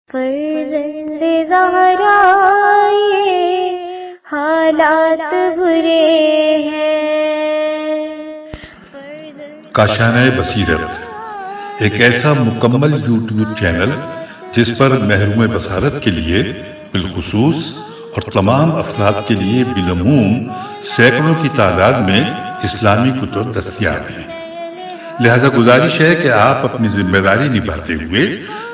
فرزند زہرا یہ حالات برے ہیں۔ کاشانہ بصیرت ایک ایسا مکمل یوٹیوب چینل جس پر محروم بصارت کے لیے بالخصوص اور تمام افراد کے لیے بالعموم سینکڑوں کی تعداد میں اسلامی کتب دستیاب ہیں۔ لہذا گزارش ہے کہ آپ اپنی ذمہ داری نبھاتے ہوئے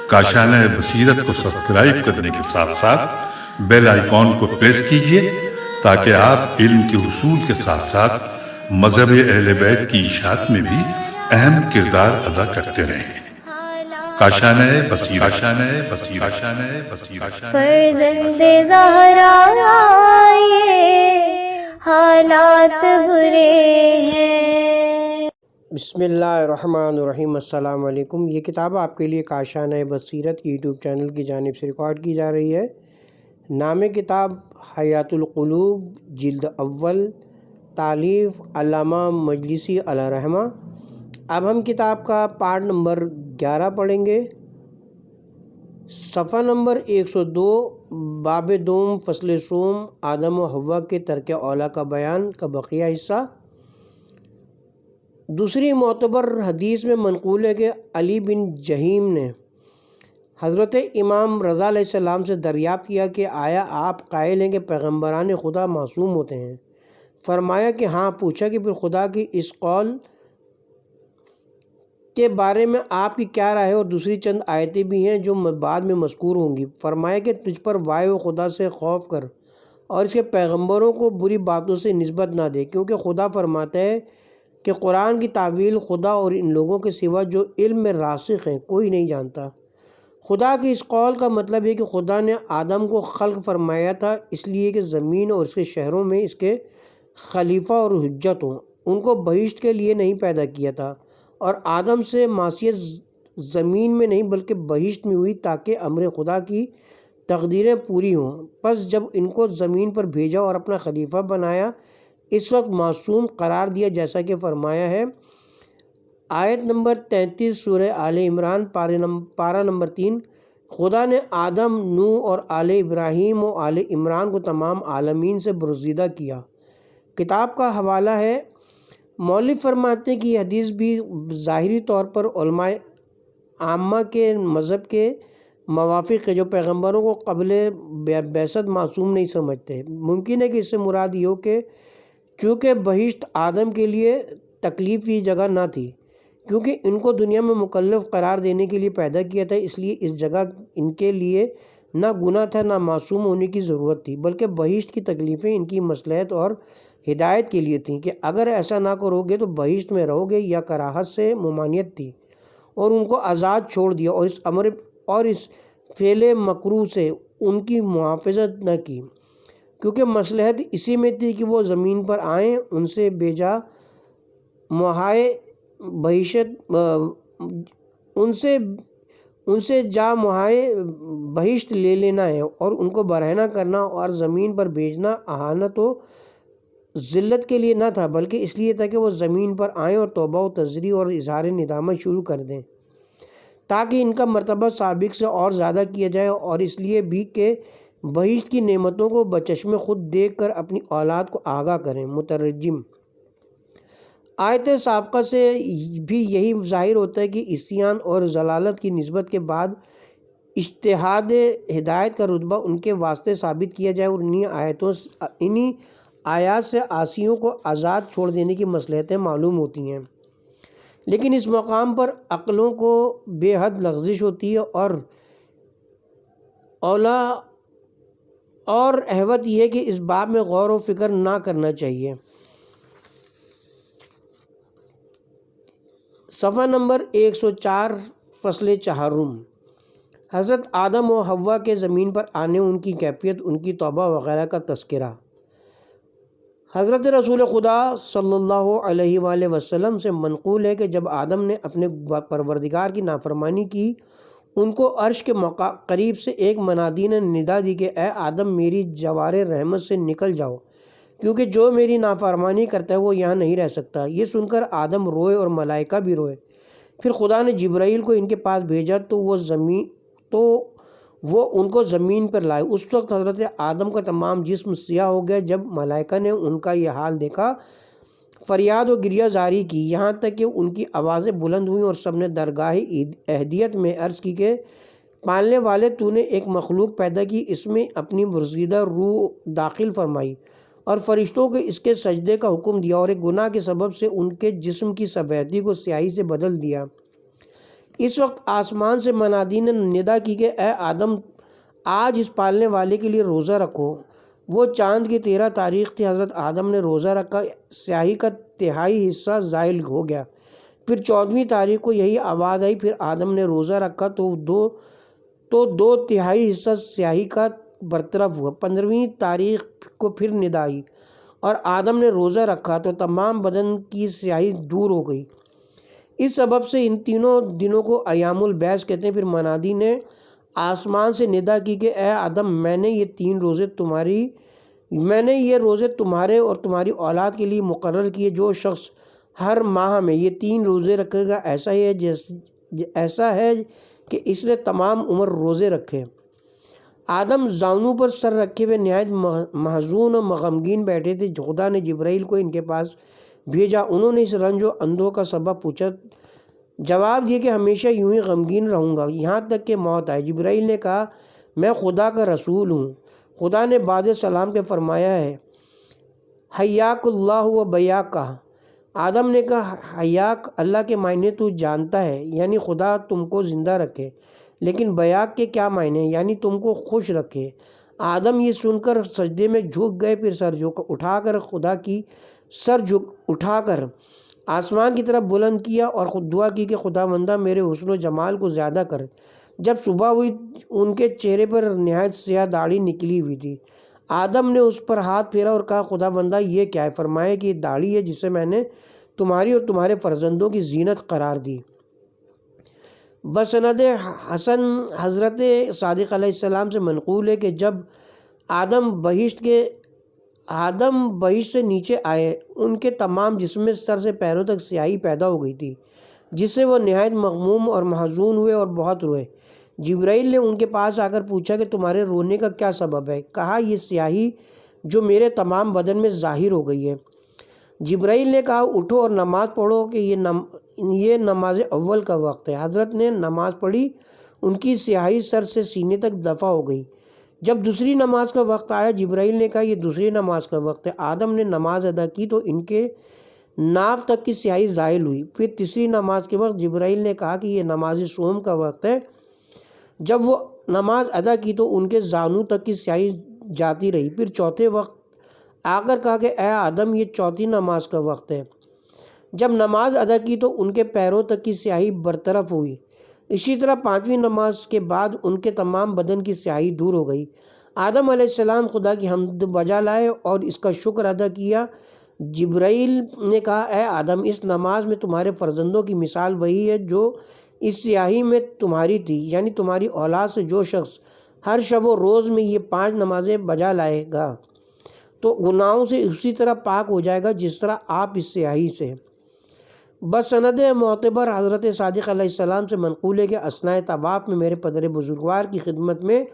کاشانہ بصیرت کو سبسکرائب کرنے کے ساتھ ساتھ بیل آئیکن کو پریس کیجئے تاکہ آپ علم کے حصول کے ساتھ ساتھ مذہب اہل بیت کی اشاعت میں بھی اہم کردار ادا کرتے رہیں۔ کاشانہ بصیرت۔ فرزند زہرا یہ حالات برے ہیں۔ بسم اللہ الرحمن الرحیم۔ السلام علیکم۔ یہ کتاب آپ کے لیے کاشانہ بصیرت یوٹیوب چینل کی جانب سے ریکارڈ کی جا رہی ہے۔ نام کتاب حیات القلوب، جلد اول، تالیف علامہ مجلسی علیہ رحمہ۔ اب ہم کتاب کا پارٹ نمبر 11 پڑھیں گے، صفحہ نمبر 102، باب دوم، فصل سوم، آدم و حوا کے ترک اولیٰ کا بیان کا بقیہ حصہ۔ دوسری معتبر حدیث میں منقول ہے کہ علی بن جہیم نے حضرت امام رضا علیہ السلام سے دریافت کیا کہ آیا آپ قائل ہیں کہ پیغمبران خدا معصوم ہوتے ہیں؟ فرمایا کہ ہاں۔ پوچھا کہ پھر خدا کی اس قول کے بارے میں آپ کی کیا رائے ہے، اور دوسری چند آیتیں بھی ہیں جو بعد میں مذکور ہوں گی۔ فرمایا کہ تجھ پر وائے و خدا سے خوف کر اور اس کے پیغمبروں کو بری باتوں سے نسبت نہ دے، کیونکہ خدا فرماتا ہے کہ قرآن کی تعویل خدا اور ان لوگوں کے سوا جو علم میں راسخ ہیں کوئی نہیں جانتا۔ خدا کی اس قول کا مطلب ہے کہ خدا نے آدم کو خلق فرمایا تھا اس لیے کہ زمین اور اس کے شہروں میں اس کے خلیفہ اور حجت ہوں، ان کو بہشت کے لیے نہیں پیدا کیا تھا، اور آدم سے معصیت زمین میں نہیں بلکہ بہشت میں ہوئی تاکہ امر خدا کی تقدیریں پوری ہوں۔ پس جب ان کو زمین پر بھیجا اور اپنا خلیفہ بنایا، اس وقت معصوم قرار دیا، جیسا کہ فرمایا ہے آیت نمبر 33 سورہ آل عمران پارہ نمبر 3۔ خدا نے آدم، نوح اور آل ابراہیم و آل عمران کو تمام عالمین سے برگزیدہ کیا۔ کتاب کا حوالہ ہے۔ مؤلف فرماتے ہیں کہ یہ حدیث بھی ظاہری طور پر علماء عامہ کے مذہب کے موافق ہے، جو پیغمبروں کو قبل بعثت معصوم نہیں سمجھتے۔ ممکن ہے کہ اس سے مراد یہ ہو کہ چونکہ بہشت آدم کے لیے تکلیف کی جگہ نہ تھی، کیونکہ ان کو دنیا میں مکلف قرار دینے کے لیے پیدا کیا تھا، اس لیے اس جگہ ان کے لیے نہ گناہ تھا نہ معصوم ہونے کی ضرورت تھی، بلکہ بہشت کی تکلیفیں ان کی مصلحت اور ہدایت کے لیے تھیں کہ اگر ایسا نہ کرو گے تو بہشت میں رہو گے، یا کراہت سے ممانعت تھی اور ان کو آزاد چھوڑ دیا، اور اس امر اور اس فعل مکروہ سے ان کی محافظت نہ کی، کیونکہ مصلحت اسی میں تھی کہ وہ زمین پر آئیں، ان سے بیجا محائے بہشت ان سے جا محائے بہشت لے لینا ہے، اور ان کو برہنہ کرنا اور زمین پر بھیجنا اہانت و ذلت کے لیے نہ تھا، بلکہ اس لیے تھا کہ وہ زمین پر آئیں اور توبہ و تضریع اور اظہار ندامت شروع کر دیں، تاکہ ان کا مرتبہ سابق سے اور زیادہ کیا جائے، اور اس لیے بھی کہ بہشت کی نعمتوں کو بچشم خود دیکھ کر اپنی اولاد کو آگاہ کریں۔ مترجم۔ آیت سابقہ سے بھی یہی ظاہر ہوتا ہے کہ عصیان اور ضلالت کی نسبت کے بعد اجتہاد ہدایت کا رتبہ ان کے واسطے ثابت کیا جائے، اور انہی آیات سے عاصیوں کو آزاد چھوڑ دینے کی مصلحتیں معلوم ہوتی ہیں۔ لیکن اس مقام پر عقلوں کو بے حد لغزش ہوتی ہے، اور اولا اور احوط یہ ہے کہ اس باب میں غور و فکر نہ کرنا چاہیے۔ صفحہ نمبر 104، فصل چہارم، حضرت آدم و حوا کے زمین پر آنے، ان کی کیفیت، ان کی توبہ وغیرہ کا تذکرہ۔ حضرت رسول خدا صلی اللہ علیہ وآلہ وسلم سے منقول ہے کہ جب آدم نے اپنے پروردگار کی نافرمانی کی، ان کو عرش کے قریب سے ایک منادی نے ندا دی کہ اے آدم، میری جوار رحمت سے نکل جاؤ، کیونکہ جو میری نافرمانی کرتا ہے وہ یہاں نہیں رہ سکتا۔ یہ سن کر آدم روئے اور ملائکہ بھی روئے۔ پھر خدا نے جبرائیل کو ان کے پاس بھیجا تو وہ ان کو زمین پر لائے۔ اس وقت حضرت آدم کا تمام جسم سیاہ ہو گیا۔ جب ملائکہ نے ان کا یہ حال دیکھا، فریاد و گریہ جاری کی، یہاں تک کہ ان کی آوازیں بلند ہوئیں اور سب نے درگاہ احدیت میں عرض کی کہ پالنے والے، تو نے ایک مخلوق پیدا کی، اس میں اپنی برگزیدہ روح داخل فرمائی اور فرشتوں کو اس کے سجدے کا حکم دیا، اور ایک گناہ کے سبب سے ان کے جسم کی سفیدی کو سیاہی سے بدل دیا۔ اس وقت آسمان سے منادی نے ندا کی کہ اے آدم، آج اس پالنے والے کے لیے روزہ رکھو۔ وہ چاند کی 13 تاریخ تھی۔ حضرت آدم نے روزہ رکھا، سیاہی کا تہائی حصہ زائل ہو گیا۔ پھر 14ویں تاریخ کو یہی آواز آئی، پھر آدم نے روزہ رکھا تو دو تہائی حصہ سیاہی کا برطرف ہوا۔ 15ویں تاریخ کو پھر ندا آئی اور آدم نے روزہ رکھا تو تمام بدن کی سیاہی دور ہو گئی۔ اس سبب سے ان تینوں دنوں کو ایام البیض کہتے ہیں۔ پھر منادی نے آسمان سے ندا کی کہ اے آدم، میں نے یہ روزے تمہارے اور تمہاری اولاد کے لیے مقرر کیے۔ جو شخص ہر ماہ میں یہ 3 روزے رکھے گا، ایسا ہے کہ اس نے تمام عمر روزے رکھے۔ آدم زانوں پر سر رکھے ہوئے نہایت محزون و غمگین بیٹھے تھے۔ خدا نے جبرائیل کو ان کے پاس بھیجا۔ انہوں نے اس رنج و اندوہ کا سبب پوچھا۔ جواب دیا کہ ہمیشہ یوں ہی غمگین رہوں گا یہاں تک کہ موت آئے۔ جبرائیل نے کہا، میں خدا کا رسول ہوں۔ خدا نے بعد سلام کے فرمایا ہے، حیاک اللہ و بیاک۔ آدم نے کہا، حیاک اللہ کے معنی تو جانتا ہے، یعنی خدا تم کو زندہ رکھے، لیکن بیاک کے کیا معنی، یعنی تم کو خوش رکھے۔ آدم یہ سن کر سجدے میں جھک گئے، پھر سر اٹھا کر آسمان کی طرف بلند کیا اور خود دعا کی کہ خداوندا میرے حسن و جمال کو زیادہ کر۔ جب صبح ہوئی ان کے چہرے پر نہایت سیاہ داڑھی نکلی ہوئی تھی۔ آدم نے اس پر ہاتھ پھیرا اور کہا، خداوندا یہ کیا ہے؟ فرمایا کہ یہ داڑھی ہے جسے میں نے تمہاری اور تمہارے فرزندوں کی زینت قرار دی۔ بسند حسن حضرت صادق علیہ السلام سے منقول ہے کہ جب آدم بہشت سے نیچے آئے، ان کے تمام جسم میں سر سے پیروں تک سیاہی پیدا ہو گئی تھی، جس سے وہ نہایت مغموم اور محزون ہوئے اور بہت روئے۔ جبرائیل نے ان کے پاس آ کر پوچھا کہ تمہارے رونے کا کیا سبب ہے؟ کہا، یہ سیاہی جو میرے تمام بدن میں ظاہر ہو گئی ہے۔ جبرائیل نے کہا، اٹھو اور نماز پڑھو کہ یہ نماز اول کا وقت ہے۔ حضرت نے نماز پڑھی، ان کی سیاہی سر سے سینے تک دفع ہو گئی۔ جب دوسری نماز کا وقت آیا، جبرائیل نے کہا، یہ دوسری نماز کا وقت ہے۔ آدم نے نماز ادا کی تو ان کے ناف تک کی سیاہی زائل ہوئی۔ پھر تیسری نماز کے وقت جبرائیل نے کہا کہ یہ نماز صوم کا وقت ہے۔ جب وہ نماز ادا کی تو ان کے زانوں تک کی سیاہی جاتی رہی۔ پھر چوتھے وقت آ کر کہا کہ اے آدم، یہ چوتھی نماز کا وقت ہے۔ جب نماز ادا کی تو ان کے پیروں تک کی سیاہی برطرف ہوئی۔ اسی طرح 5ویں نماز کے بعد ان کے تمام بدن کی سیاہی دور ہو گئی۔ آدم علیہ السلام خدا کی حمد بجا لائے اور اس کا شکر ادا کیا۔ جبرائیل نے کہا، اے آدم، اس نماز میں تمہارے فرزندوں کی مثال وہی ہے جو اس سیاہی میں تمہاری تھی، یعنی تمہاری اولاد سے جو شخص ہر شب و روز میں یہ 5 نمازیں بجا لائے گا تو گناہوں سے اسی طرح پاک ہو جائے گا جس طرح آپ اس سیاہی سے۔ بسند معتبر حضرت صادق علیہ السلام سے منقول ہے کہ اثناء طواف میں میرے پدر بزرگوار کی خدمت میں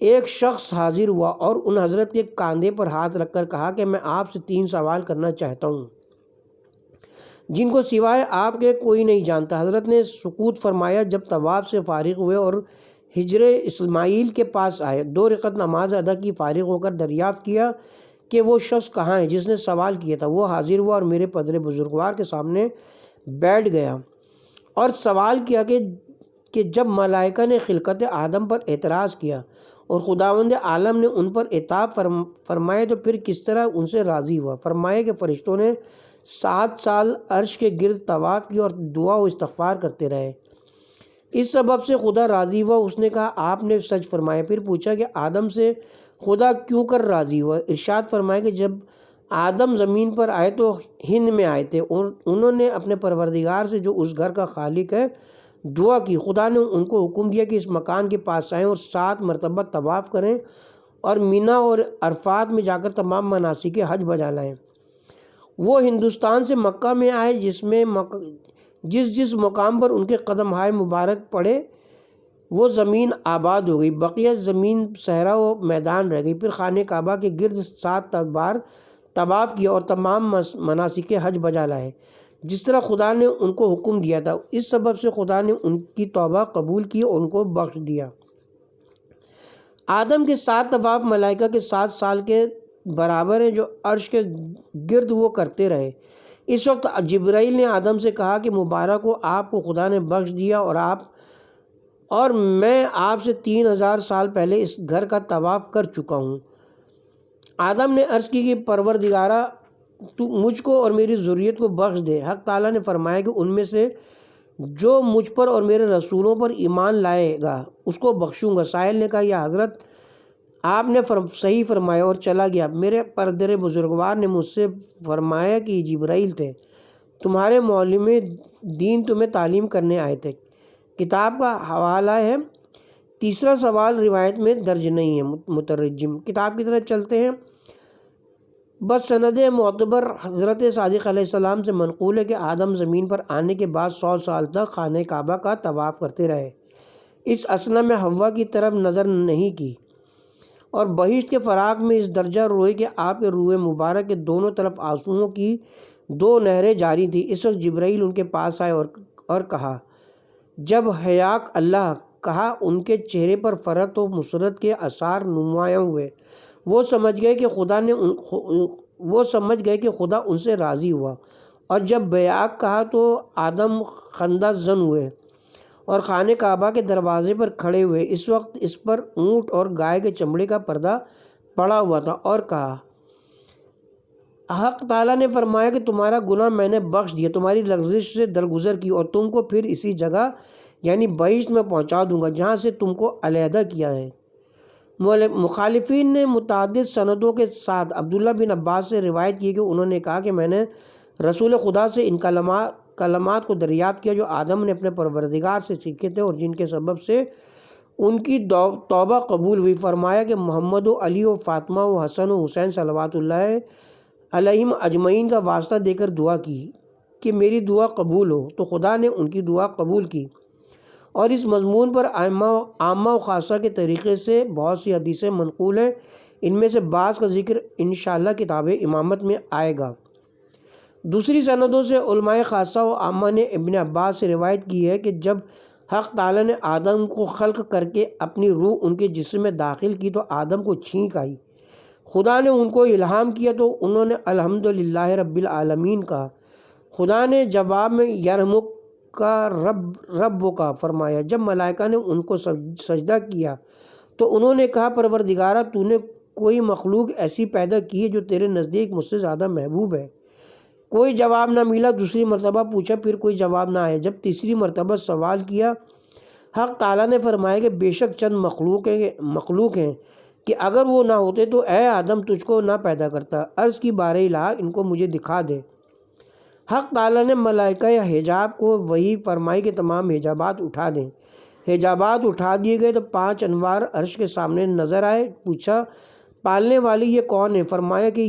ایک شخص حاضر ہوا اور ان حضرت کے کاندھے پر ہاتھ رکھ کر کہا کہ میں آپ سے 3 سوال کرنا چاہتا ہوں جن کو سوائے آپ کے کوئی نہیں جانتا۔ حضرت نے سکوت فرمایا۔ جب طواف سے فارغ ہوئے اور حجر اسماعیل کے پاس آئے، 2 رکعت نماز ادا کی، فارغ ہو کر دریافت کیا کہ وہ شخص کہاں ہے جس نے سوال کیا تھا۔ وہ حاضر ہوا اور میرے پدر بزرگوار کے سامنے بیٹھ گیا اور سوال کیا کہ جب ملائکہ نے خلقت آدم پر اعتراض کیا اور خداوند عالم نے ان پر عتاب فرمائے تو پھر کس طرح ان سے راضی ہوا؟ فرمایا کہ فرشتوں نے 7 سال عرش کے گرد طواف کیا اور دعا و استغفار کرتے رہے۔ اس سبب سے خدا راضی ہوا۔ اس نے کہا، آپ نے سچ فرمایا۔ پھر پوچھا کہ آدم سے خدا کیوں کر راضی ہوا؟ ارشاد فرمایا کہ جب آدم زمین پر آئے تو ہند میں آئے تھے اور انہوں نے اپنے پروردگار سے جو اس گھر کا خالق ہے دعا کی۔ خدا نے ان کو حکم دیا کہ اس مکان کے پاس آئیں اور 7 مرتبہ طواف کریں اور مینا اور عرفات میں جا کر تمام مناسک حج بجا لائیں۔ وہ ہندوستان سے مکہ میں آئے، جس مقام پر ان کے قدم ہائے مبارک پڑے وہ زمین آباد ہو گئی، بقیہ زمین صحرا و میدان رہ گئی۔ پھر خانہ کعبہ کے گرد 7 بار طواف کیا اور تمام مناسک حج بجا لائے جس طرح خدا نے ان کو حکم دیا تھا۔ اس سبب سے خدا نے ان کی توبہ قبول کی اور ان کو بخش دیا۔ آدم کے 7 طواف ملائکہ کے 7 سال کے برابر ہیں جو عرش کے گرد وہ کرتے رہے۔ اس وقت جبرائیل نے آدم سے کہا کہ مبارک ہو، آپ کو خدا نے بخش دیا اور میں آپ سے 3000 سال پہلے اس گھر کا طواف کر چکا ہوں۔ آدم نے عرض کی کہ پروردگارا، تو مجھ کو اور میری ذریت کو بخش دے۔ حق تعالیٰ نے فرمایا کہ ان میں سے جو مجھ پر اور میرے رسولوں پر ایمان لائے گا اس کو بخشوں گا۔ سائل نے کہا یا حضرت آپ نے صحیح فرمایا، اور چلا گیا۔ میرے پردر بزرگوار نے مجھ سے فرمایا کہ یہ جبرائیل تھے، تمہارے معلم دین تمہیں تعلیم کرنے آئے تھے۔ کتاب کا حوالہ ہے۔ تیسرا سوال روایت میں درج نہیں ہے۔ مترجم کتاب کی طرف چلتے ہیں۔ بس سند معتبر حضرت صادق علیہ السلام سے منقول ہے کہ آدم زمین پر آنے کے بعد 100 سال تک خانہ کعبہ کا طواف کرتے رہے۔ اس اثنا میں حوا کی طرف نظر نہیں کی اور بہشت کے فراق میں اس درجہ روئے کہ آپ کے روح مبارک کے دونوں طرف آنسوؤں کی 2 نہریں جاری تھیں۔ اس وقت جبرائیل ان کے پاس آئے اور کہا جب حیاک اللہ کہا، ان کے چہرے پر فرحت و مسرت کے آثار نمایاں ہوئے۔ وہ سمجھ گئے کہ خدا ان سے راضی ہوا، اور جب بیعاک کہا تو آدم خندہ زن ہوئے اور خانہ کعبہ کے دروازے پر کھڑے ہوئے۔ اس وقت اس پر اونٹ اور گائے کے چمڑے کا پردہ پڑا ہوا تھا اور کہا حق تعالیٰ نے فرمایا کہ تمہارا گناہ میں نے بخش دیا، تمہاری لغزش سے درگزر کی اور تم کو پھر اسی جگہ یعنی بہشت میں پہنچا دوں گا جہاں سے تم کو علیحدہ کیا ہے۔ مخالفین نے متعدد سندوں کے ساتھ عبداللہ بن عباس سے روایت کی کہ انہوں نے کہا کہ میں نے رسول خدا سے ان کلمات کو دریافت کیا جو آدم نے اپنے پروردگار سے سیکھے تھے اور جن کے سبب سے ان کی توبہ قبول ہوئی۔ فرمایا کہ محمد و علی و فاطمہ و حسن و حسین صلوات اللہ علیہم اجمعین کا واسطہ دے کر دعا کی کہ میری دعا قبول ہو، تو خدا نے ان کی دعا قبول کی۔ اور اس مضمون پر عامہ و خاصہ کے طریقے سے بہت سی حدیثیں منقول ہیں، ان میں سے بعض کا ذکر انشاءاللہ کتاب امامت میں آئے گا۔ دوسری سندوں سے علماء خاصہ و عامہ نے ابن عباس سے روایت کی ہے کہ جب حق تعالیٰ نے آدم کو خلق کر کے اپنی روح ان کے جسم میں داخل کی تو آدم کو چھینک آئی۔ خدا نے ان کو الہام کیا تو انہوں نے الحمدللہ رب العالمین کہا۔ خدا نے جواب میں یرحمک کا رب کا فرمایا۔ جب ملائکہ نے ان کو سجدہ کیا تو انہوں نے کہا پروردگارا، تو نے کوئی مخلوق ایسی پیدا کی ہے جو تیرے نزدیک مجھ سے زیادہ محبوب ہے؟ کوئی جواب نہ ملا۔ دوسری مرتبہ پوچھا، پھر کوئی جواب نہ آیا۔ جب تیسری مرتبہ سوال کیا، حق تعالیٰ نے فرمایا کہ بے شک چند مخلوق ہیں کہ اگر وہ نہ ہوتے تو اے آدم تجھ کو نہ پیدا کرتا۔ عرض کی بارہ الہ، ان کو مجھے دکھا دے۔ حق تعالیٰ نے ملائکہ یا حجاب کو وحی فرمائی کہ تمام حجابات اٹھا دیں۔ حجابات اٹھا دیے گئے تو 5 انوار عرش کے سامنے نظر آئے۔ پوچھا پالنے والی یہ کون ہے؟ فرمایا کہ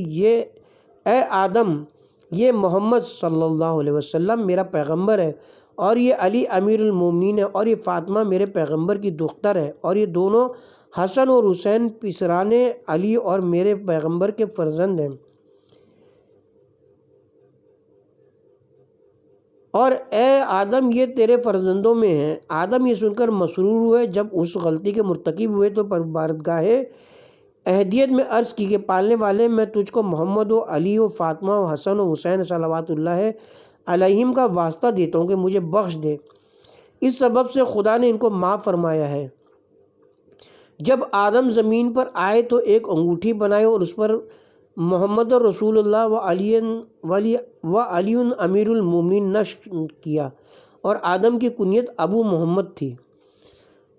اے آدم، یہ محمد صلی اللہ علیہ وسلم میرا پیغمبر ہے، اور یہ علی امیر المومنین ہے، اور یہ فاطمہ میرے پیغمبر کی دختر ہے، اور یہ دونوں حسن اور حسین پسران علی اور میرے پیغمبر کے فرزند ہیں۔ اور اے آدم، یہ تیرے فرزندوں میں ہیں۔ آدم یہ سن کر مسرور ہوئے۔ جب اس غلطی کے مرتکب ہوئے تو بارگاہ احدیت میں عرض کی کہ پالنے والے، میں تجھ کو محمد و علی و فاطمہ و حسن و حسین صلوات اللہ علیہم کا واسطہ دیتا ہوں کہ مجھے بخش دے۔ اس سبب سے خدا نے ان کو معاف فرمایا ہے۔ جب آدم زمین پر آئے تو ایک انگوٹھی بنائی اور اس پر محمد رسول اللہ و علی امیر المومنین نقش کیا، اور آدم کی کنیت ابو محمد تھی۔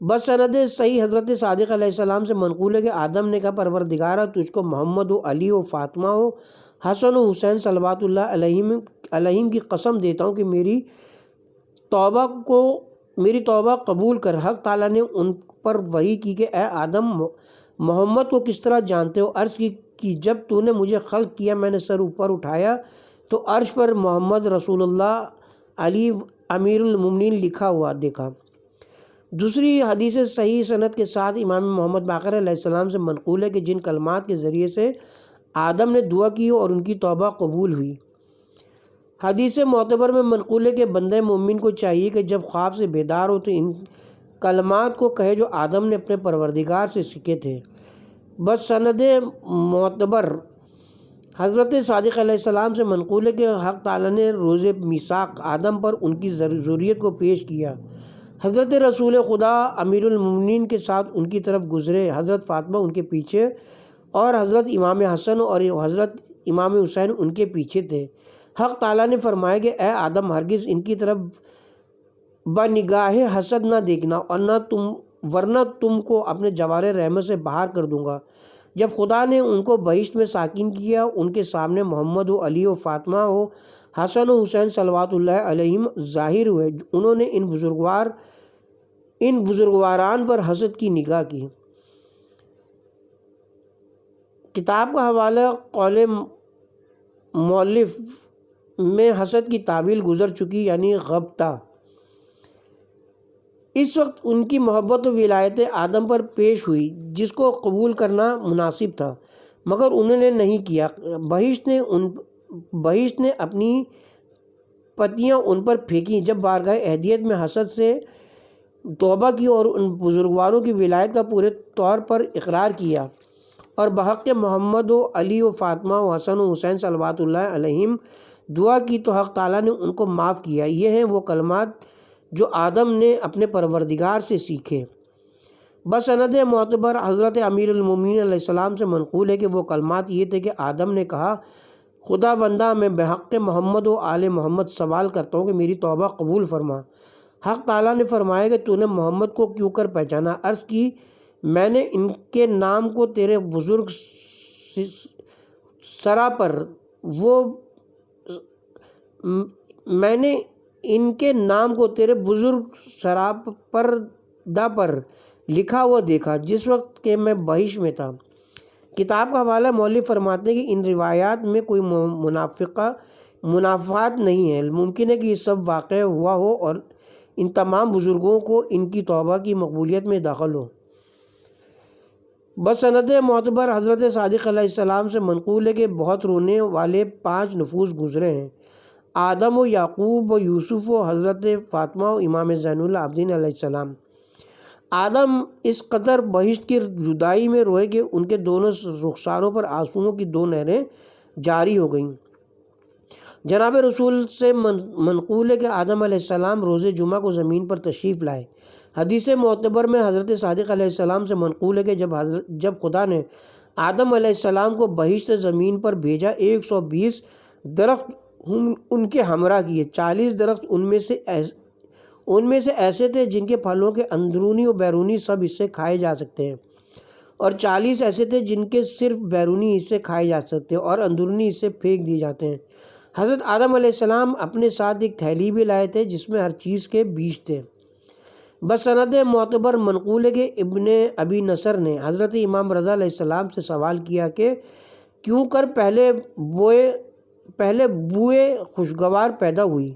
بس سند صحیح حضرت صادق علیہ السلام سے منقول ہے کہ آدم نے کہا پروردگارا، تجھ کو محمد و علی و فاطمہ و حسن و حسین صلوات اللہ علیہم کی قسم دیتا ہوں کہ میری توبہ قبول کر۔ حق تعالیٰ نے ان پر وحی کی کہ اے آدم، محمد کو کس طرح جانتے ہو؟ عرض کی کہ جب تو نے مجھے خلق کیا میں نے سر اوپر اٹھایا تو عرش پر محمد رسول اللہ علی امیر المومنین لکھا ہوا دیکھا۔ دوسری حدیث صحیح سند کے ساتھ امام محمد باقر علیہ السلام سے منقول ہے کہ جن کلمات کے ذریعے سے آدم نے دعا کی اور ان کی توبہ قبول ہوئی۔ حدیث معتبر میں منقول ہے کہ بندہ مومن کو چاہیے کہ جب خواب سے بیدار ہو تو ان کلمات کو کہے جو آدم نے اپنے پروردگار سے سیکھے تھے۔ بس سند معتبر حضرت صادق علیہ السلام سے منقول ہے کہ حق تعالیٰ نے روز میثاق آدم پر ان کی ذریت کو پیش کیا۔ حضرت رسول خدا امیر المومنین کے ساتھ ان کی طرف گزرے، حضرت فاطمہ ان کے پیچھے اور حضرت امام حسن اور حضرت امام حسین ان کے پیچھے تھے۔ حق تعالیٰ نے فرمایا کہ اے آدم ہرگز ان کی طرف بنگاہ حسد نہ دیکھنا اور ورنہ تم کو اپنے جوار رحمت سے باہر کر دوں گا۔ جب خدا نے ان کو بہشت میں ساکن کیا، ان کے سامنے محمد و علی و فاطمہ و حسن و حسین صلوات اللہ علیہم ظاہر ہوئے، انہوں نے ان بزرگواران پر حسد کی نگاہ کی۔ کتاب کا حوالہ قول مؤلف میں حسد کی تعویل گزر چکی، یعنی غبطہ۔ اس وقت ان کی محبت و ولایت آدم پر پیش ہوئی جس کو قبول کرنا مناسب تھا، مگر انہوں نے نہیں کیا۔ بہشت نے اپنی پتیاں ان پر پھینکیں۔ جب بارگاہ اہدیت میں حسد سے توبہ کی اور ان بزرگواروں کی ولایت کا پورے طور پر اقرار کیا اور بحق محمد و علی و فاطمہ و حسن و حسین صلوات اللہ علیہم دعا کی تو حق تعالیٰ نے ان کو معاف کیا۔ یہ ہیں وہ کلمات جو آدم نے اپنے پروردگار سے سیکھے۔ بسند معتبر حضرت امیر المومنین علیہ السلام سے منقول ہے کہ وہ کلمات یہ تھے کہ آدم نے کہا، خدا بندہ میں بحق محمد و آل محمد سوال کرتا ہوں کہ میری توبہ قبول فرما۔ حق تعالیٰ نے فرمایا کہ تو نے محمد کو کیوں کر پہچانا؟ عرض کی، میں نے ان کے نام کو تیرے بزرگ سرا پر میں نے ان کے نام کو تیرے بزرگ سراپردہ پر لکھا ہوا دیکھا جس وقت کہ میں بہشت میں تھا۔ کتاب کا حوالہ مؤلف فرماتے ہیں کہ ان روایات میں کوئی منافات نہیں ہے، ممکن ہے کہ یہ سب واقع ہوا ہو اور ان تمام بزرگوں کو ان کی توبہ کی مقبولیت میں دخل ہو۔ بسند معتبر حضرت صادق علیہ السلام سے منقول ہے کہ بہت رونے والے 5 نفوس گزرے ہیں، آدم و یعقوب و یوسف و حضرت فاطمہ و امام زین العابدین علیہ السلام۔ آدم اس قدر بہشت کی جدائی میں روئے کہ ان کے دونوں رخساروں پر آنسوؤں کی 2 نہریں جاری ہو گئیں۔ جناب رسول سے منقول ہے کہ آدم علیہ السلام روز جمعہ کو زمین پر تشریف لائے۔ حدیث معتبر میں حضرت صادق علیہ السلام سے منقول ہے کہ جب خدا نے آدم علیہ السلام کو بہشت سے زمین پر بھیجا، 120 درخت ان کے ہمراہ کیے۔ 40 درخت ان میں سے ایسے تھے جن کے پھلوں کے اندرونی و بیرونی سب حصے کھائے جا سکتے ہیں، اور 40 ایسے تھے جن کے صرف بیرونی حصے کھائے جا سکتے ہیں اور اندرونی حصے پھینک دیے جاتے ہیں۔ حضرت آدم علیہ السلام اپنے ساتھ ایک تھیلی بھی لائے تھے جس میں ہر چیز کے بیج تھے۔ بسند معتبر منقول ہے کہ ابن ابی نصر نے حضرت امام رضا علیہ السلام سے سوال کیا کہ کیوں کر پہلے بوئے خوشگوار پیدا ہوئی؟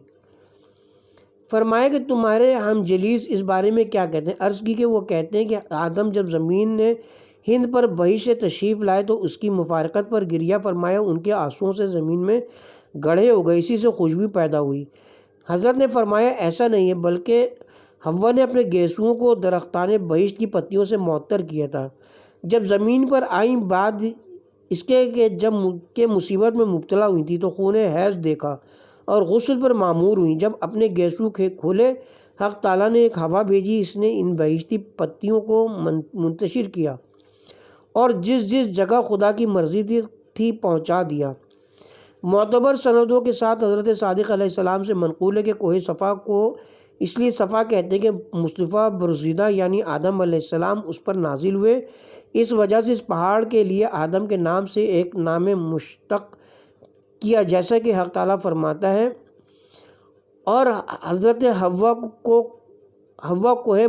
فرمایا کہ تمہارے ہم جلیس اس بارے میں کیا کہتے ہیں؟ عرض کی کہ وہ کہتے ہیں کہ آدم جب زمین نے ہند پر بہشت سے تشریف لائے تو اس کی مفارقت پر گریہ فرمایا، ان کے آنسوؤں سے زمین میں گڑھے ہو گئے، اسی سے خوشبو پیدا ہوئی۔ حضرت نے فرمایا ایسا نہیں ہے، بلکہ حوا نے اپنے گیسوؤں کو درختان بہشت کی پتیوں سے معطر کیا تھا۔ جب زمین پر آئیں بعد اس کے کہ جب کہ مصیبت میں مبتلا ہوئی تھی تو خون حیض دیکھا اور غسل پر معمور ہوئیں۔ جب اپنے گیسو کھولے، حق تعالیٰ نے ایک ہوا بھیجی، اس نے ان بہشتی پتیوں کو منتشر کیا اور جس جس جگہ خدا کی مرضی تھی پہنچا دیا۔ معتبر سندوں کے ساتھ حضرت صادق علیہ السلام سے منقول ہے کہ کوہ صفا کو اس لیے صفا کہتے ہیں کہ مصطفیٰ برگزیدہ یعنی آدم علیہ السلام اس پر نازل ہوئے، اس وجہ سے اس پہاڑ کے لیے آدم کے نام سے ایک نام مشتق کیا، جیسا کہ حق تعالیٰ فرماتا ہے، اور حضرت حوا کوہ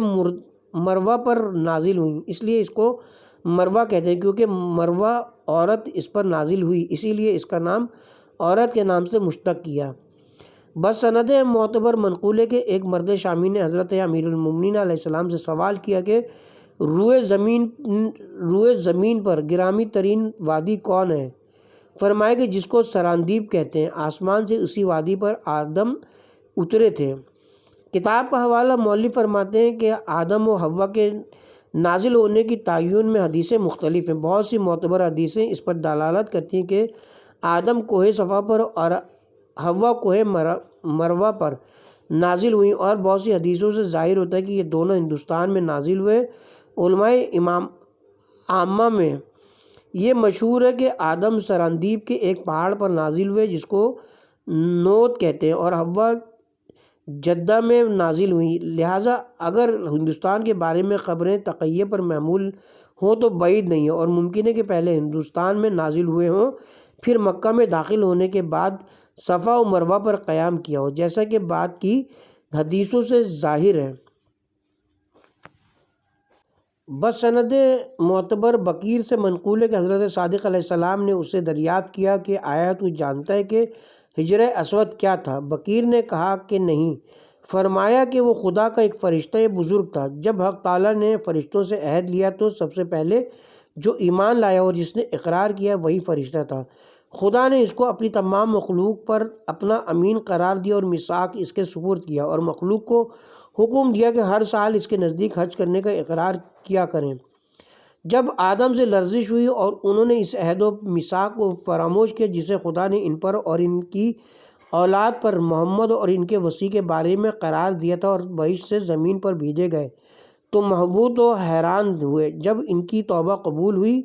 مروہ پر نازل ہوئیں، اس لیے اس کو مروہ کہتے ہیں، کیونکہ مروہ عورت اس پر نازل ہوئی، اسی لیے اس کا نام عورت کے نام سے مشتق کیا۔ بس سند معتبر منقول ہے کہ ایک مرد شامی نے حضرت امیر المومنین علیہ السلام سے سوال کیا کہ روئے زمین پر گرامی ترین وادی کون ہے؟ فرمایا کہ جس کو سراندیپ کہتے ہیں، آسمان سے اسی وادی پر آدم اترے تھے۔ کتاب کا حوالہ مؤلف فرماتے ہیں کہ آدم و حوا کے نازل ہونے کی تعین میں حدیثیں مختلف ہیں۔ بہت سی معتبر حدیثیں اس پر دلالت کرتی ہیں کہ آدم کوہ صفا پر اور حوا کوہ مروہ پر نازل ہوئیں، اور بہت سی حدیثوں سے ظاہر ہوتا ہے کہ یہ دونوں ہندوستان میں نازل ہوئے۔ علماء عامہ میں یہ مشہور ہے کہ آدم سراندیپ کے ایک پہاڑ پر نازل ہوئے جس کو نوت کہتے ہیں، اور حوا جدہ میں نازل ہوئی۔ لہٰذا اگر ہندوستان کے بارے میں خبریں تقیہ پر محمول ہوں تو بعید نہیں ہے، اور ممکن ہے کہ پہلے ہندوستان میں نازل ہوئے ہوں، پھر مکہ میں داخل ہونے کے بعد صفا و مروہ پر قیام کیا ہو، جیسا کہ بعد کی حدیثوں سے ظاہر ہے۔ بس سند معتبر بکیر سے منقول ہے کہ حضرت صادق علیہ السلام نے اس سے دریافت کیا کہ آیا تو جانتا ہے کہ حجر اسود کیا تھا؟ بکیر نے کہا کہ نہیں۔ فرمایا کہ وہ خدا کا ایک فرشتہ بزرگ تھا۔ جب حق تعالیٰ نے فرشتوں سے عہد لیا تو سب سے پہلے جو ایمان لایا اور جس نے اقرار کیا وہی فرشتہ تھا۔ خدا نے اس کو اپنی تمام مخلوق پر اپنا امین قرار دیا اور میثاق اس کے سپرد کیا، اور مخلوق کو حکم دیا کہ ہر سال اس کے نزدیک حج کرنے کا اقرار کیا کریں۔ جب آدم سے لرزش ہوئی اور انہوں نے اس عہد و میثاق کو فراموش کیا جسے خدا نے ان پر اور ان کی اولاد پر محمد اور ان کے وصی کے بارے میں قرار دیا تھا، اور بہشت سے زمین پر بھیجے گئے، تو محبوط و حیران ہوئے۔ جب ان کی توبہ قبول ہوئی،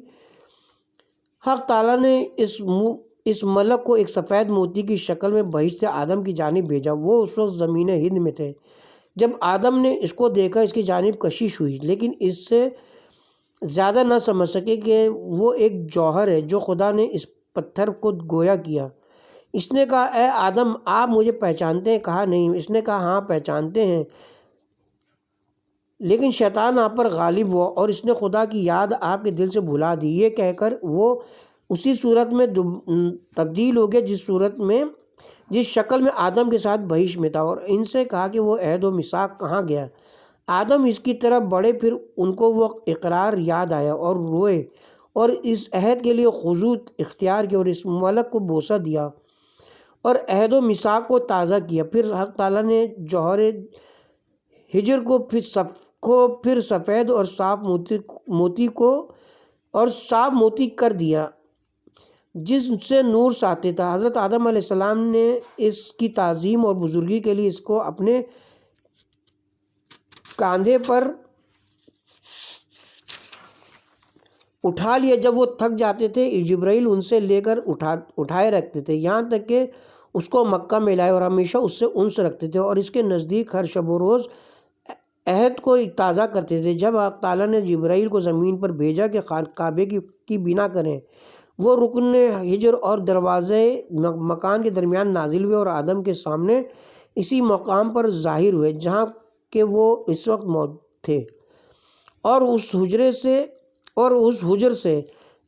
حق تعالیٰ نے اس ملک کو ایک سفید موتی کی شکل میں بہشت سے آدم کی جانب بھیجا۔ وہ اس وقت زمین ہند میں تھے۔ جب آدم نے اس کو دیکھا اس کی جانب کشش ہوئی، لیکن اس سے زیادہ نہ سمجھ سکے کہ وہ ایک جوہر ہے جو خدا نے اس پتھر کو گویا کیا۔ اس نے کہا اے آدم، آپ مجھے پہچانتے ہیں؟ کہا نہیں۔ اس نے کہا ہاں پہچانتے ہیں، لیکن شیطان آپ پر غالب ہوا اور اس نے خدا کی یاد آپ کے دل سے بھلا دی۔ یہ کہہ کر وہ اسی صورت میں تبدیل ہو گیا جس شکل میں آدم کے ساتھ بہشت میں تھا، اور ان سے کہا کہ وہ عہد و میثاق کہاں گیا؟ آدم اس کی طرف بڑھے، پھر ان کو وہ اقرار یاد آیا اور روئے اور اس عہد کے لیے خضوع اختیار کیا اور اس ملک کو بوسہ دیا اور عہد و میثاق کو تازہ کیا۔ پھر حق تعالیٰ نے جوہر حجر کو پھر سفید اور صاف موتی کر دیا جس سے نور ساطع تھا۔ حضرت آدم علیہ السلام نے اس کی تعظیم اور بزرگی کے لیے اس کو اپنے کاندھے پر اٹھا لیا۔ جب وہ تھک جاتے تھے جبرائیل ان سے لے کر اٹھائے رکھتے تھے، یہاں تک کہ اس کو مکہ میں لائے، اور ہمیشہ اس سے انس رکھتے تھے اور اس کے نزدیک ہر شب و روز عہد کو تازہ کرتے تھے۔ جب حق تعالیٰ نے جبرائیل کو زمین پر بھیجا کہ کعبے کی بنا کریں، وہ رکن حجر اور دروازے مکان کے درمیان نازل ہوئے اور آدم کے سامنے اسی مقام پر ظاہر ہوئے جہاں کہ وہ اس وقت موجود تھے، اور اس حجر سے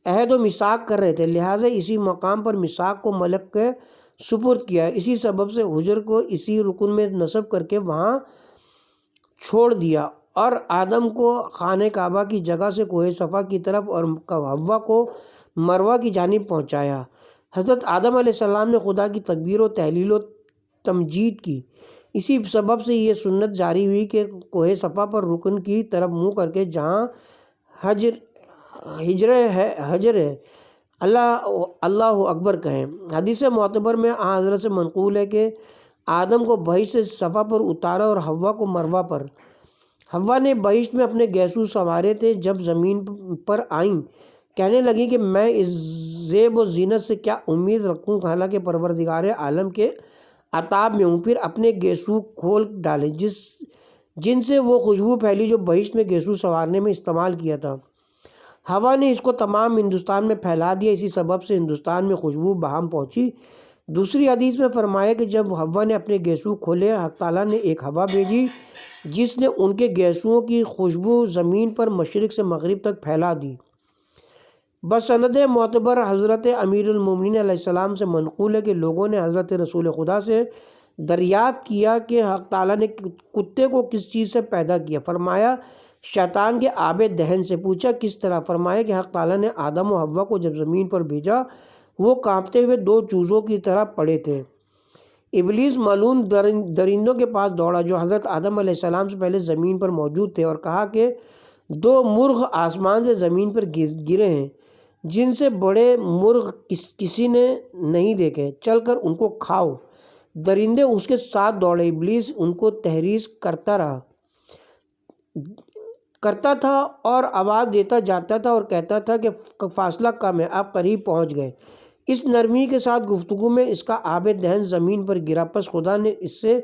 عہد و میثاق کر رہے تھے۔ لہٰذا اسی مقام پر میثاق کو ملک کے سپرد کیا۔ اسی سبب سے حجر کو اسی رکن میں نصب کر کے وہاں چھوڑ دیا، اور آدم کو خانہ کعبہ کی جگہ سے کوہ صفا کی طرف اور حوا کو مروہ کی جانب پہنچایا۔ حضرت آدم علیہ السلام نے خدا کی تکبیر و تحلیل و تمجید کی۔ اسی سبب سے یہ سنت جاری ہوئی کہ کوہ صفا پر رکن کی طرف منہ کر کے جہاں حجر ہے اللہ اکبر کہیں۔ حدیث معتبر میں حضرت سے منقول ہے کہ آدم کو بہشت سے صفا پر اتارا اور حوا کو مروہ پر۔ حوا نے بہشت میں اپنے گیسو سنوارے تھے، جب زمین پر آئیں کہنے لگی کہ میں اس زیب و زینت سے کیا امید رکھوں، حالانکہ پروردگار عالم کے عتاب میں ہوں۔ پھر اپنے گیسو کھول ڈالے جن سے وہ خوشبو پھیلی جو بہشت میں گیسو سنوارنے میں استعمال کیا تھا۔ ہوا نے اس کو تمام ہندوستان میں پھیلا دیا، اسی سبب سے ہندوستان میں خوشبو بہم پہنچی۔ دوسری حدیث میں فرمایا کہ جب ہوا نے اپنے گیسو کھولے، حق تعالیٰ نے ایک ہوا بھیجی جس نے ان کے گیسوؤں کی خوشبو زمین پر مشرق سے مغرب تک پھیلا دی۔ بسند معتبر حضرت امیر المومنین علیہ السلام سے منقول ہے کہ لوگوں نے حضرت رسول خدا سے دریافت کیا کہ حق تعالیٰ نے کتے کو کس چیز سے پیدا کیا؟ فرمایا شیطان کے آب دہن سے۔ پوچھا کس طرح؟ فرمایا کہ حق تعالیٰ نے آدم و حوا کو جب زمین پر بھیجا وہ کانپتے ہوئے دو چوزوں کی طرح پڑے تھے۔ ابلیس ملعون درندوں کے پاس دوڑا جو حضرت آدم علیہ السلام سے پہلے زمین پر موجود تھے اور کہا کہ دو مرغ آسمان سے زمین پر گرے ہیں جن سے بڑے مرغ کسی نے نہیں دیکھے، چل کر ان کو کھاؤ۔ درندے اس کے ساتھ دوڑے۔ ابلیس ان کو تحریض کرتا تھا اور آواز دیتا جاتا تھا اور کہتا تھا کہ فاصلہ کم ہے، آپ قریب پہنچ گئے۔ اس نرمی کے ساتھ گفتگو میں اس کا آب دہن زمین پر گرا، پس خدا نے اس سے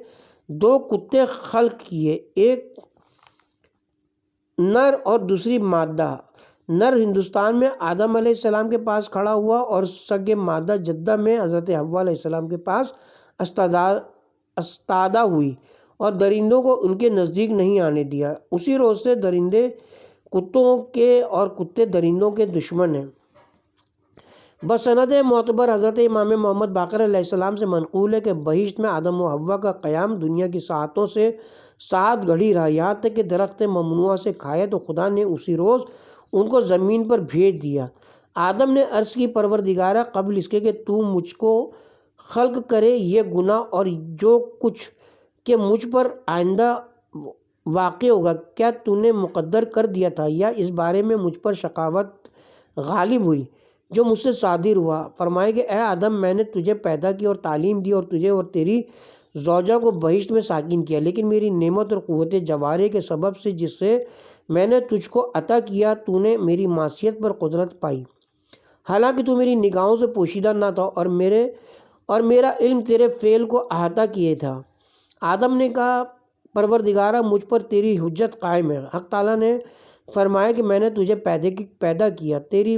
دو کتے خلق کیے، ایک نر اور دوسری مادہ۔ نر ہندوستان میں آدم علیہ السلام کے پاس کھڑا ہوا اور سگ مادہ جدہ میں حضرت حوا علیہ السلام کے پاس استادہ ہوئی اور درندوں کو ان کے نزدیک نہیں آنے دیا۔ اسی روز سے درندے کتوں کے اور کتے درندوں کے دشمن ہیں۔ بسند معتبر حضرت امام محمد باقر علیہ السلام سے منقول ہے کہ بہشت میں آدم و حوا کا قیام دنیا کی ساعتوں سے ساعت گھڑی رہا، یہاں تک کہ درخت ممنوعہ سے کھائے تو خدا نے اسی روز ان کو زمین پر بھیج دیا۔ آدم نے عرض کی پروردگارا قبل اس کے کہ تو مجھ کو خلق کرے یہ گناہ اور جو کچھ کہ مجھ پر آئندہ واقع ہوگا کیا تو نے مقدر کر دیا تھا یا اس بارے میں مجھ پر شقاوت غالب ہوئی جو مجھ سے صادر ہوا؟ فرمائے کہ اے آدم میں نے تجھے پیدا کیا اور تعلیم دی اور تجھے اور تیری زوجہ کو بہشت میں ساکن کیا، لیکن میری نعمت اور قوت جوارے کے سبب سے جس سے میں نے تجھ کو عطا کیا تو نے میری معصیت پر قدرت پائی، حالانکہ تو میری نگاہوں سے پوشیدہ نہ تھا اور میرا علم تیرے فعل کو احاطہ کیے تھا۔ آدم نے کہا پروردگارا مجھ پر تیری حجت قائم ہے۔ حق تعالیٰ نے فرمایا کہ میں نے تجھے پیدا کیا، تیری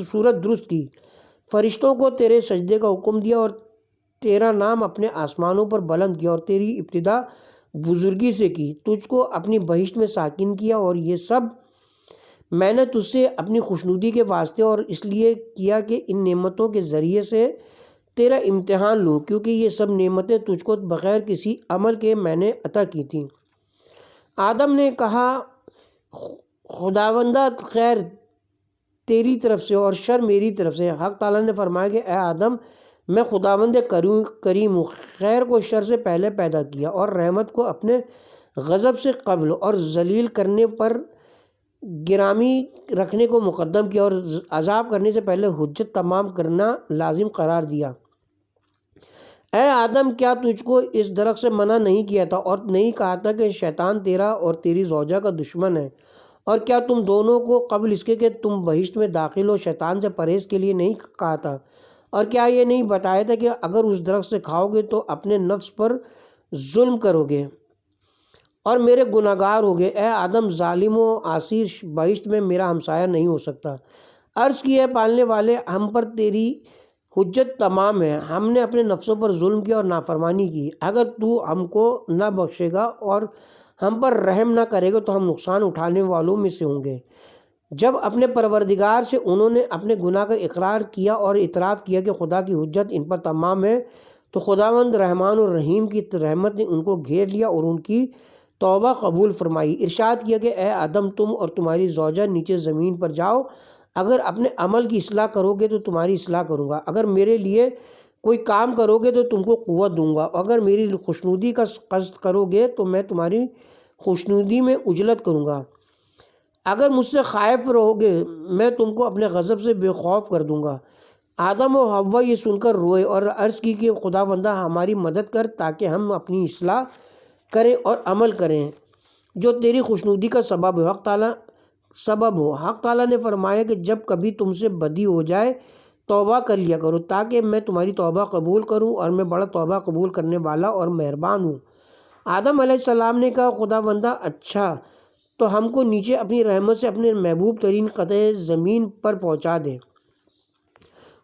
صورت درست کی، فرشتوں کو تیرے سجدے کا حکم دیا اور تیرا نام اپنے آسمانوں پر بلند کیا اور تیری ابتدا بزرگی سے کی، تجھ کو اپنی بہشت میں ساکن کیا اور یہ سب میں نے تجھ سے اپنی خوشنودی کے واسطے اور اس لیے کیا کہ ان نعمتوں کے ذریعے سے تیرا امتحان لوں، کیونکہ یہ سب نعمتیں تجھ کو بغیر کسی عمل کے میں نے عطا کی تھیں۔ آدم نے کہا خداوندہ خیر تیری طرف سے اور شر میری طرف سے۔ حق تعالیٰ نے فرمایا کہ اے آدم میں خداوند کریم ہوں، خیر کو شر سے پہلے پیدا کیا اور رحمت کو اپنے غضب سے قبل اور ذلیل کرنے پر گرامی رکھنے کو مقدم کیا اور عذاب کرنے سے پہلے حجت تمام کرنا لازم قرار دیا۔ اے آدم کیا تجھ کو اس درخت سے منع نہیں کیا تھا اور نہیں کہا تھا کہ شیطان تیرا اور تیری زوجہ کا دشمن ہے؟ اور کیا تم دونوں کو قبل اس کے کہ تم بہشت میں داخل ہو شیطان سے پرہیز کے لیے نہیں کہا تھا؟ اور کیا یہ نہیں بتایا تھا کہ اگر اس درخت سے کھاؤ گے تو اپنے نفس پر ظلم کرو گے اور میرے گناہ گار ہوگے؟ اے آدم ظالم و عاصی بہشت میں میرا ہمسایہ نہیں ہو سکتا۔ عرض کی ہے پالنے والے ہم پر تیری حجت تمام ہے، ہم نے اپنے نفسوں پر ظلم کیا اور نافرمانی کی، اگر تو ہم کو نہ بخشے گا اور ہم پر رحم نہ کرے گا تو ہم نقصان اٹھانے والوں میں سے ہوں گے۔ جب اپنے پروردگار سے انہوں نے اپنے گناہ کا اقرار کیا اور اعتراف کیا کہ خدا کی حجت ان پر تمام ہے تو خداوند رحمان اور رحیم کی رحمت نے ان کو گھیر لیا اور ان کی توبہ قبول فرمائی۔ ارشاد کیا کہ اے آدم تم اور تمہاری زوجہ نیچے زمین پر جاؤ، اگر اپنے عمل کی اصلاح کرو گے تو تمہاری اصلاح کروں گا، اگر میرے لیے کوئی کام کرو گے تو تم کو قوت دوں گا، اگر میری خوشنودی کا قصد کرو گے تو میں تمہاری خوشنودی میں اجلت کروں گا، اگر مجھ سے خائف رہو گے میں تم کو اپنے غضب سے بے خوف کر دوں گا۔ آدم و حوا یہ سن کر روئے اور عرض کی کہ خداوندہ ہماری مدد کر تاکہ ہم اپنی اصلاح کریں اور عمل کریں جو تیری خوشنودی کا سبب ہو۔ حق تعالیٰ نے فرمایا کہ جب کبھی تم سے بدی ہو جائے توبہ کر لیا کرو تاکہ میں تمہاری توبہ قبول کروں اور میں بڑا توبہ قبول کرنے والا اور مہربان ہوں۔ آدم علیہ السلام نے کہا خداوندہ اچھا تو ہم کو نیچے اپنی رحمت سے اپنے محبوب ترین قطع زمین پر پہنچا دے۔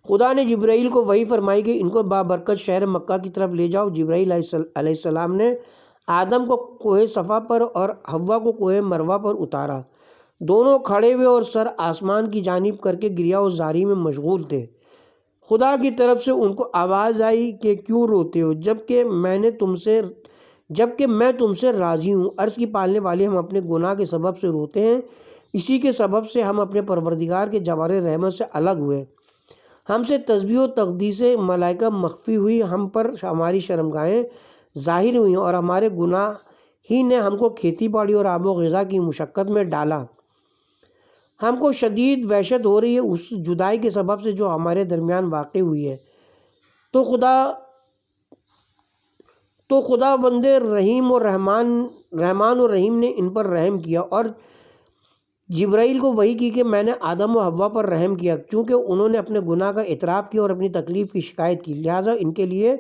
خدا نے جبرائیل کو وحی فرمائی کہ ان کو بابرکت شہر مکہ کی طرف لے جاؤ۔ جبرائیل علیہ السلام نے آدم کو کوہ صفا پر اور حوا کو کوہ مروہ پر اتارا، دونوں کھڑے ہوئے اور سر آسمان کی جانب کر کے گریہ و زاری میں مشغول تھے۔ خدا کی طرف سے ان کو آواز آئی کہ کیوں روتے ہو جبکہ میں تم سے راضی ہوں۔ عرض کی پالنے والے، ہم اپنے گناہ کے سبب سے روتے ہیں، اسی کے سبب سے ہم اپنے پروردگار کے جوار رحمت سے الگ ہوئے۔ ہم سے تسبیح و تقدیس ملائکہ مخفی ہوئی، ہم پر ہماری شرمگاہیں ظاہر ہوئیں اور ہمارے گناہ ہی نے ہم کو کھیتی باڑی اور آب و غذا کی مشقت میں ڈالا۔ ہم کو شدید وحشت ہو رہی ہے اس جدائی کے سبب سے جو ہمارے درمیان واقع ہوئی ہے۔ تو خدا بند رحیم و رحمان و رحیم نے ان پر رحم کیا اور جبرائیل کو وحی کی کہ میں نے آدم و حوا پر رحم کیا، چونکہ انہوں نے اپنے گناہ کا اعتراف کیا اور اپنی تکلیف کی شکایت کی، لہٰذا ان کے لیے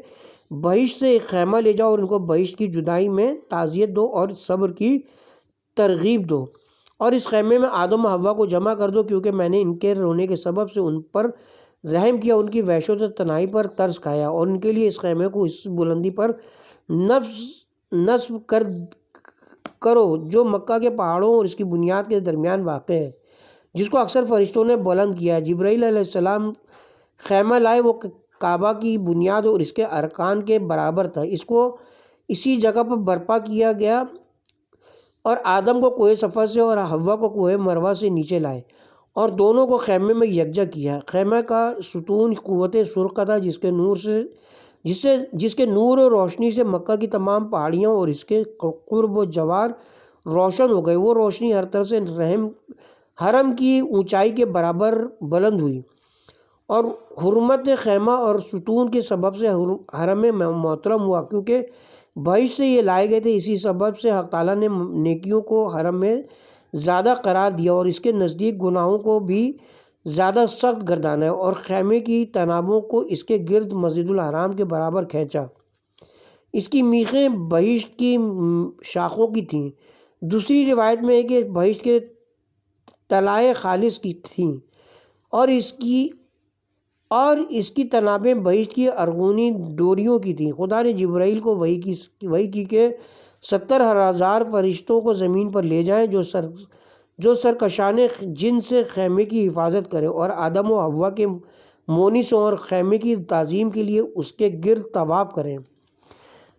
بہشت سے ایک خیمہ لے جاؤ اور ان کو بہشت کی جدائی میں تعزیت دو اور صبر کی ترغیب دو، اور اس خیمے میں آدم و حوا کو جمع کر دو، کیونکہ میں نے ان کے رونے کے سبب سے ان پر رحم کیا، ان کی وحشت و تنہائی پر ترس کھایا، اور ان کے لیے اس خیمے کو اس بلندی پر نصب کرو جو مکہ کے پہاڑوں اور اس کی بنیاد کے درمیان واقع ہے، جس کو اکثر فرشتوں نے بلند کیا ہے۔ جبرائیل علیہ السلام خیمہ لائے، وہ کعبہ کی بنیاد اور اس کے ارکان کے برابر تھا، اس کو اسی جگہ پر برپا کیا گیا، اور آدم کو کوہ صفا سے اور حوا کو کوہ مروہ سے نیچے لائے اور دونوں کو خیمے میں یکجا کیا۔ خیمہ کا ستون قوت سرخ کا تھا، جس کے نور اور روشنی سے مکہ کی تمام پہاڑیاں اور اس کے قرب و جوار روشن ہو گئے۔ وہ روشنی ہر طرف سے حرم کی اونچائی کے برابر بلند ہوئی، اور حرمت خیمہ اور ستون کے سبب سے حرم محترم ہوا، کیونکہ بہشت سے یہ لائے گئے تھے۔ اسی سبب سے حق تعالیٰ نے نیکیوں کو حرم میں زیادہ قرار دیا اور اس کے نزدیک گناہوں کو بھی زیادہ سخت گردانا ہے، اور خیمے کی تنابوں کو اس کے گرد مسجد الحرام کے برابر کھینچا۔ اس کی میخیں بہشت کی شاخوں کی تھیں۔ دوسری روایت میں ہے کہ بہشت کے طلائے خالص کی تھیں، اور اس کی تنابیں بہشت کی ارغونی ڈوریوں کی تھیں۔ خدا نے جبرائیل کو وحی کی کہ 70,000 فرشتوں کو زمین پر لے جائیں جو سرکشان جن سے خیمے کی حفاظت کریں، اور آدم و حوا کے مونسوں اور خیمے کی تعظیم کے لیے اس کے گرد طواف کریں۔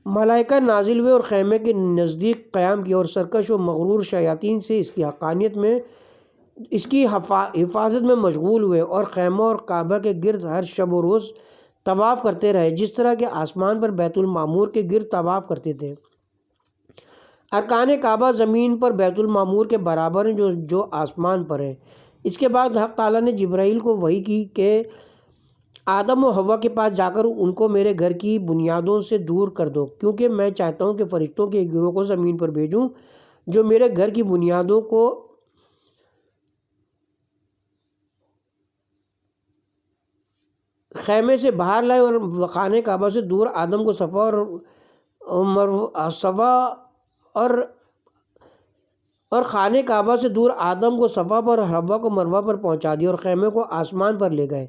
ملائکہ نازل ہوئے اور خیمے کے نزدیک قیام کیا، اور سرکش و مغرور شیاطین سے اس کی حفاظت میں مشغول ہوئے، اور خیمہ اور کعبہ کے گرد ہر شب و روز طواف کرتے رہے، جس طرح کہ آسمان پر بیت المعمور کے گرد طواف کرتے تھے۔ ارکان کعبہ زمین پر بیت المعمور کے برابر ہیں جو آسمان پر ہے۔ اس کے بعد حق تعالیٰ نے جبرائیل کو وحی کی کہ آدم و حوا کے پاس جا کر ان کو میرے گھر کی بنیادوں سے دور کر دو، کیونکہ میں چاہتا ہوں کہ فرشتوں کے ایک گروہ کو زمین پر بھیجوں جو میرے گھر کی بنیادوں کو خیمے سے باہر لائے اور خانہ کعبہ سے دور آدم کو صفا اور خانہ کعبہ سے دور آدم کو صفا پر اور حوا کو مروہ پر پہنچا دیا، اور خیمے کو آسمان پر لے گئے۔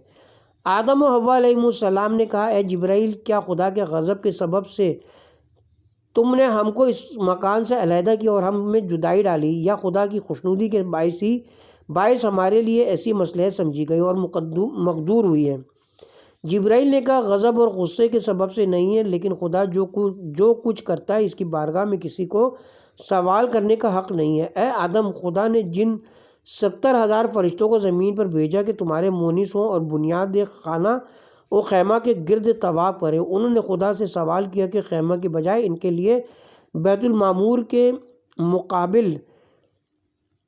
آدم و حوا علیہ السلام نے کہا، اے جبرائیل، کیا خدا کے غضب کے سبب سے تم نے ہم کو اس مکان سے علیحدہ کیا اور ہم میں جدائی ڈالی، یا خدا کی خوشنودی کے باعث ہمارے لیے ایسی مصلحت سمجھی گئی اور مقدور ہوئی ہے؟ جبرائیل نے کہا، غضب اور غصے کے سبب سے نہیں ہے، لیکن خدا جو کچھ کرتا ہے اس کی بارگاہ میں کسی کو سوال کرنے کا حق نہیں ہے۔ اے آدم، خدا نے جن 70,000 فرشتوں کو زمین پر بھیجا کہ تمہارے مونس ہوں اور بنیاد خانہ و خیمہ کے گرد طواف کریں، انہوں نے خدا سے سوال کیا کہ خیمہ کے بجائے ان کے لیے بیت المعمور کے مقابل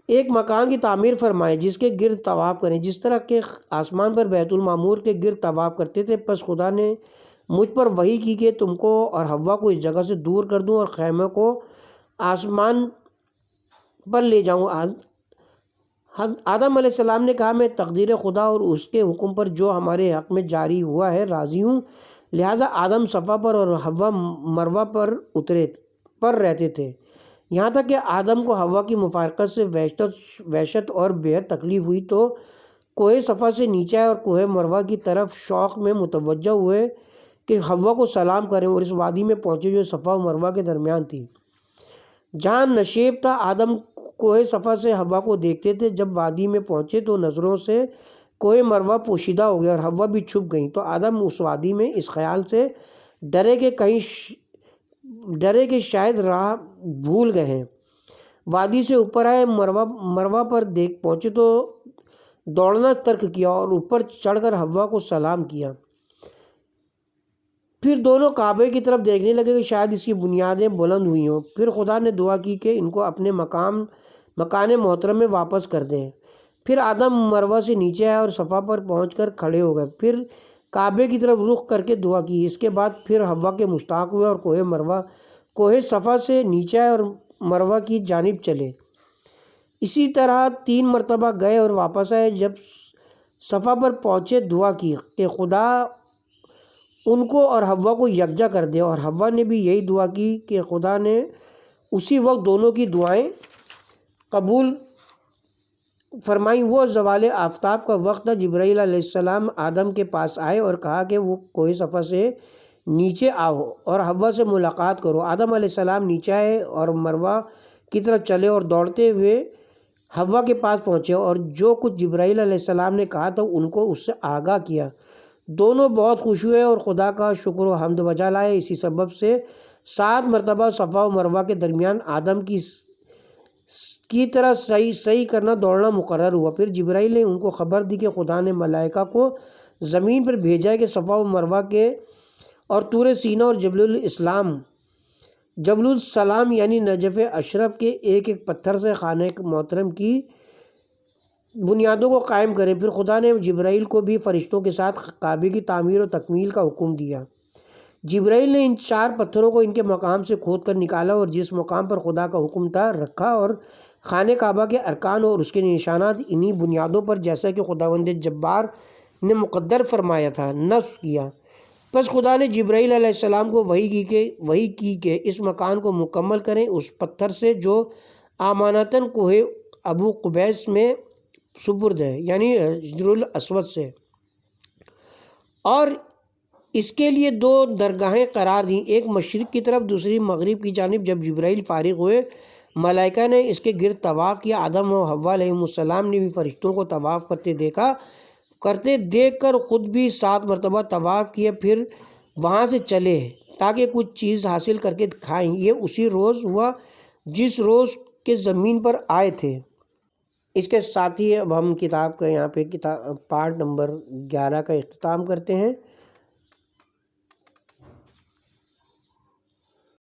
ایک مکان کی تعمیر فرمائے جس کے گرد طواف کریں، جس طرح کہ آسمان پر بیت المعمور کے گرد طواف کرتے تھے۔ پس خدا نے مجھ پر وحی کی کہ تم کو اور حوا کو اس جگہ سے دور کر دوں اور خیمہ کو آسمان پر لے جاؤں۔ آدم علیہ السلام نے کہا، میں تقدیر خدا اور اس کے حکم پر جو ہمارے حق میں جاری ہوا ہے راضی ہوں۔ لہٰذا آدم صفا پر اور حوا مروہ پر رہتے تھے، یہاں تک کہ آدم کو حوا کی مفارقت سے وحشت اور بےحد تکلیف ہوئی، تو کوہ صفا سے نیچے آئے اور کوہ مروہ کی طرف شوق میں متوجہ ہوئے کہ حوا کو سلام کریں، اور اس وادی میں پہنچے جو صفا و مروہ کے درمیان تھی، جہاں نشیب تھا۔ آدم کوہ صفا سے حوا کو دیکھتے تھے۔ جب وادی میں پہنچے تو نظروں سے کوہ مروہ پوشیدہ ہو گیا اور حوا بھی چھپ گئیں، تو آدم اس وادی میں اس خیال سے ڈرے کہ شاید راہ بھول گئے ہیں۔ وادی سے اوپر آئے، مروہ پر دیکھ پہنچے تو دوڑنا ترک کیا اور اوپر چڑھ کر حوا کو سلام کیا۔ پھر دونوں کعبے کی طرف دیکھنے لگے کہ شاید اس کی بنیادیں بلند ہوئی ہوں۔ پھر خدا نے دعا کی کہ ان کو اپنے مکان محترم میں واپس کر دیں۔ پھر آدم مروہ سے نیچے آیا اور صفا پر پہنچ کر کھڑے ہو گئے، پھر کعبے کی طرف رخ کر کے دعا کی۔ اس کے بعد پھر حوا کے مشتاق ہوئے اور کوہ صفا سے نیچے آئے اور مروہ کی جانب چلے۔ اسی طرح 3 مرتبہ گئے اور واپس آئے۔ جب صفا پر پہنچے دعا کی کہ خدا ان کو اور حوا کو یکجا کر دے، اور حوا نے بھی یہی دعا کی کہ خدا نے اسی وقت دونوں کی دعائیں قبول فرمائیں۔ وہ زوال آفتاب کا وقت تھا۔ جبرائیل علیہ السلام آدم کے پاس آئے اور کہا کہ وہ کوہ صفا سے نیچے آؤ اور حوا سے ملاقات کرو۔ آدم علیہ السلام نیچے آئے اور مروہ کی طرف چلے اور دوڑتے ہوئے حوا کے پاس پہنچے اور جو کچھ جبرائیل علیہ السلام نے کہا تھا ان کو اس سے آگاہ کیا۔ دونوں بہت خوش ہوئے اور خدا کا شکر و حمد بجا لائے۔ اسی سبب سے 7 مرتبہ صفا و مروہ کے درمیان آدم کی طرح صحیح کرنا دوڑنا مقرر ہوا۔ پھر جبرائیل نے ان کو خبر دی کہ خدا نے ملائکہ کو زمین پر بھیجا ہے کہ صفا و مروہ کے اور طور سینا اور جبل السلام یعنی نجف اشرف کے ایک پتھر سے خانہ محترم کی بنیادوں کو قائم کریں۔ پھر خدا نے جبرائیل کو بھی فرشتوں کے ساتھ کعبے کی تعمیر و تکمیل کا حکم دیا۔ جبرائیل نے ان 4 پتھروں کو ان کے مقام سے کھود کر نکالا اور جس مقام پر خدا کا حکم تھا رکھا، اور خانہ کعبہ کے ارکان اور اس کے نشانات انہی بنیادوں پر جیسا کہ خداوند جبار نے مقدر فرمایا تھا نصب کیا۔ پس خدا نے جبرائیل علیہ السلام کو وحی کی کہ اس مکان کو مکمل کریں اس پتھر سے جو امانتاً کوہ ابو قبیس میں سپرد ہے، یعنی حجر الاسود سے، اور اس کے لیے 2 درگاہیں قرار دیں، ایک مشرق کی طرف دوسری مغرب کی جانب۔ جب جبرائیل فارغ ہوئے، ملائکہ نے اس کے گرد طواف کیا۔ آدم و حوا علیہ السلام نے بھی فرشتوں کو طواف کرتے دیکھ کر خود بھی 7 مرتبہ طواف کیا، پھر وہاں سے چلے تاکہ کچھ چیز حاصل کر کے کھائیں۔ یہ اسی روز ہوا جس روز کے زمین پر آئے تھے۔ اس کے ساتھ ہی اب ہم کتاب کا یہاں پہ پارٹ نمبر 11 کا اختتام کرتے ہیں۔